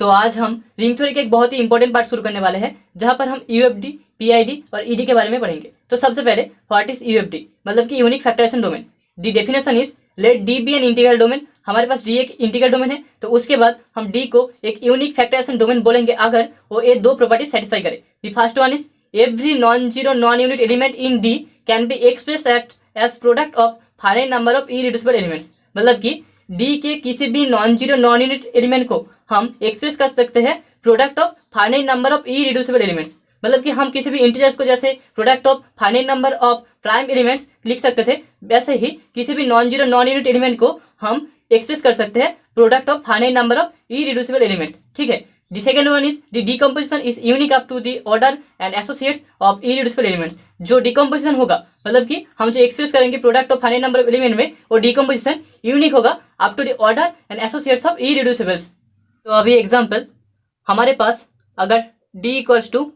तो आज हम रिंग थ्योरी के एक बहुत ही इंपॉर्टेंट पार्ट शुरू करने वाले हैं, जहां पर हम यूएफडी, पीआईडी और ईडी के बारे में पढ़ेंगे। तो सबसे पहले व्हाट इज यूएफडी, मतलब कि unique factorization domain. The definition is let D be an integral domain. हमारे पास डी एक इंटीग्रल डोमेन है, तो उसके बाद हम डी को एक यूनिक फैक्टराइजेशन डोमेन बोलेंगे अगर वो ये दो प्रॉपर्टी सेटिस्फाई करे। The first one is every non zero non unit element in D can be express as product of finite number of irreducible elements. मतलब कि डी के किसी भी non zero non unit element को हम express कर सकते हैं product of finite number of irreducible elements. मतलब कि हम किसी भी इंटीजर्स को जैसे product of finite number of prime elements लिख सकते थे, वैसे ही किसी भी non zero non unit element को हम एक्सप्रेस कर सकते हैं product of finite number of irreducible elements. ठीक है। The second one is the decomposition is unique up to the order and associates of irreducible elements. जो डिकम्पोजिशन होगा, मतलब कि हम जो एक्सप्रेस करेंगे product of finite number of element में, वो डिकम्पोजिशन यूनिक होगा up to the order and associates of इरिड्यूसिबल्स। तो अभी एग्जांपल, हमारे पास अगर d equals to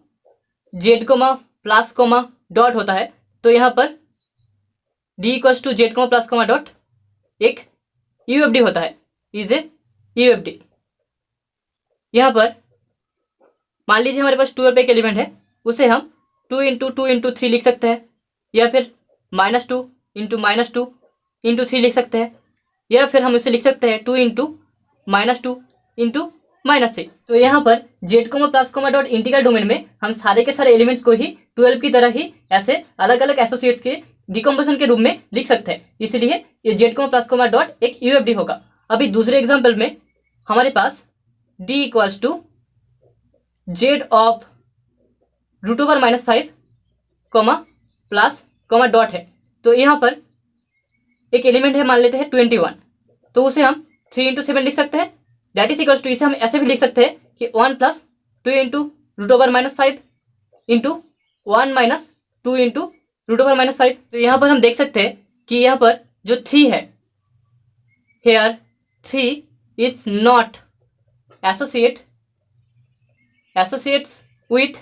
Z comma plus comma dot होता है, तो यहाँ पर d equals to Z comma plus comma dot एक यूएफडी होता है, इज ए यूएफडी। यहाँ पर मान लीजिए हमारे पास 12 पे एक एलिमेंट है, उसे हम 2 इंटू 2 इंटू 3 लिख सकते हैं, या फिर -2 इंटू -2 इंटू 3 लिख सकते हैं, या फिर हम उसे लिख सकते हैं 2 इंटू -2 इंटू -3। तो यहाँ पर Z comma plus comma dot integral domain में हम सारे के सारे एलिमेंट्स को ही 12 की तरह ही ऐसे अलग अलग एसोसिएट्स के डिकम्पोजिशन के रूप में लिख सकते हैं, इसलिए ये Z comma plus comma dot एक यूएफडी होगा। अभी दूसरे एग्जाम्पल में हमारे पास d equals to Z of √5 comma plus comma dot है, तो यहाँ पर एक एलिमेंट है, मान लेते हैं 21, तो उसे हम 3 इंटू 7 लिख सकते हैं। दैट इज इक्वल्स टू, इसे हम ऐसे भी लिख सकते हैं कि 1 plus 2 into √5 into 1 minus 2 into √5। तो यहाँ पर हम देख सकते हैं कि यहाँ पर जो 3 है, here 3 is not associates with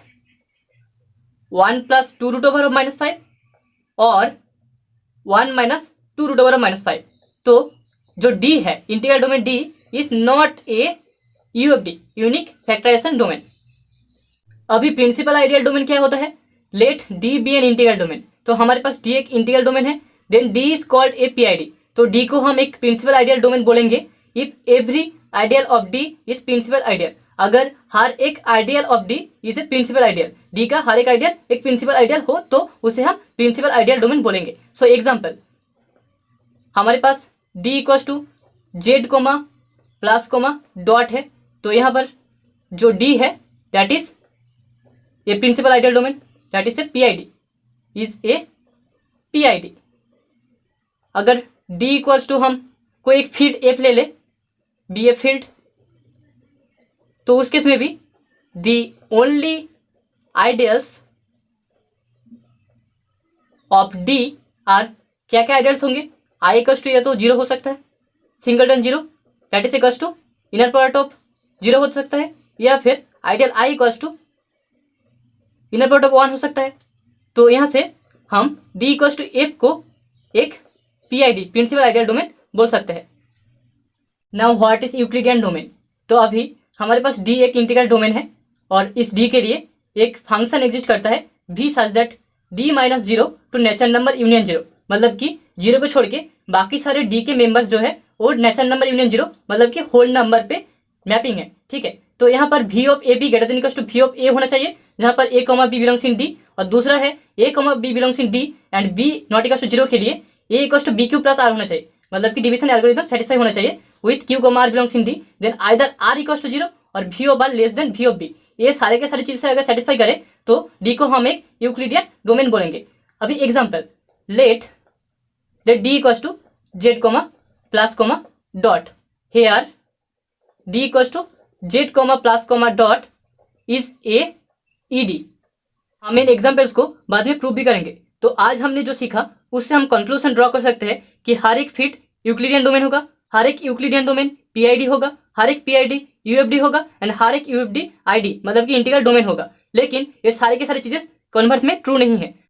1 plus 2 √5 और 1 minus 2 √5। तो जो D है, integral domain D is not a UFD, unique factorization domain. अभी प्रिंसिपल आइडियल डोमेन क्या होता है? Let D be an integral domain. तो हमारे पास D एक इंटीग्रल डोमेन है, then D is called a PID. तो D को हम एक प्रिंसिपल आइडियल डोमेन बोलेंगे if every ideal of D is principal ideal. अगर हर एक ideal of D is a principal ideal, D का हर एक आइडियल एक प्रिंसिपल आइडियल हो, तो उसे हम प्रिंसिपल आइडियल डोमेन बोलेंगे। सो एग्जांपल, हमारे पास D equals to Z comma plus comma dot है, तो यहाँ पर जो D है that is a principal ideal domain, that is a PID, is a PID. अगर D इक्वल्स टू हम कोई एक फील्ड एफ ले ले, बी ए फील्ड, तो उस केस में भी the only ideals of D R, क्या क्या आइडियल्स होंगे? आई इक्वल्स टू या तो 0 हो सकता है, singleton 0, that is equals to inner product of 0 हो सकता है, या फिर ideal I equals to inner product of 1 हो सकता है। तो यहाँ से हम डी इक्वल्स टू एफ को एक पीआईडी, प्रिंसिपल आइडियल डोमेन बोल सकते हैं। Now what is Euclidean domain? तो अभी हमारे पास D एक इंटीग्रल डोमेन है, और इस D के लिए एक फंक्शन एग्जिस्ट करता है V such that D minus 0 to natural number union 0। मतलब कि 0 को छोड़ के बाकी सारे D के मेंबर्स जो है वो नेचुरल नंबर यूनियन 0, मतलब कि होल नंबर पे मैपिंग है। ठीक है। तो यहाँ पर V of A B greater than equals to V of A होना चाहिए, जहाँ पर a comma B belongs in D, और दूसरा है a comma B belongs in D and b not equals to 0 के लिए a equals to B Q plus R होना चाहिए। मतलब कि डिवीजन एल्गोरिथम सेटिस्फाई होना चाहिए with q comma r belongs in D, then either r equals to 0 और v of r less than v of b। ये सारे के सारी चीज से अगर सेटिस्फाई करे तो D को हम एक यूक्लिडियन डोमेन बोलेंगे। अभी example, let D equals to Z comma plus comma dot, here D equals to Z comma plus comma dot is a ED. हम इन एग्जाम्पल्स को बाद में प्रूव भी करेंगे। तो आज हमने जो सीखा उससे हम कंक्लूजन ड्रॉ कर सकते हैं कि हर एक फिट यूक्लिडियन डोमेन होगा, हर एक यूक्लिडियन डोमेन पीआईडी होगा, हर एक पीआईडी यूएफडी होगा, एंड हर एक यूएफडी आईडी, मतलब कि इंटीग्रल डोमेन होगा। लेकिन ये सारी की सारी चीजें कन्वर्स में ट्रू नहीं है।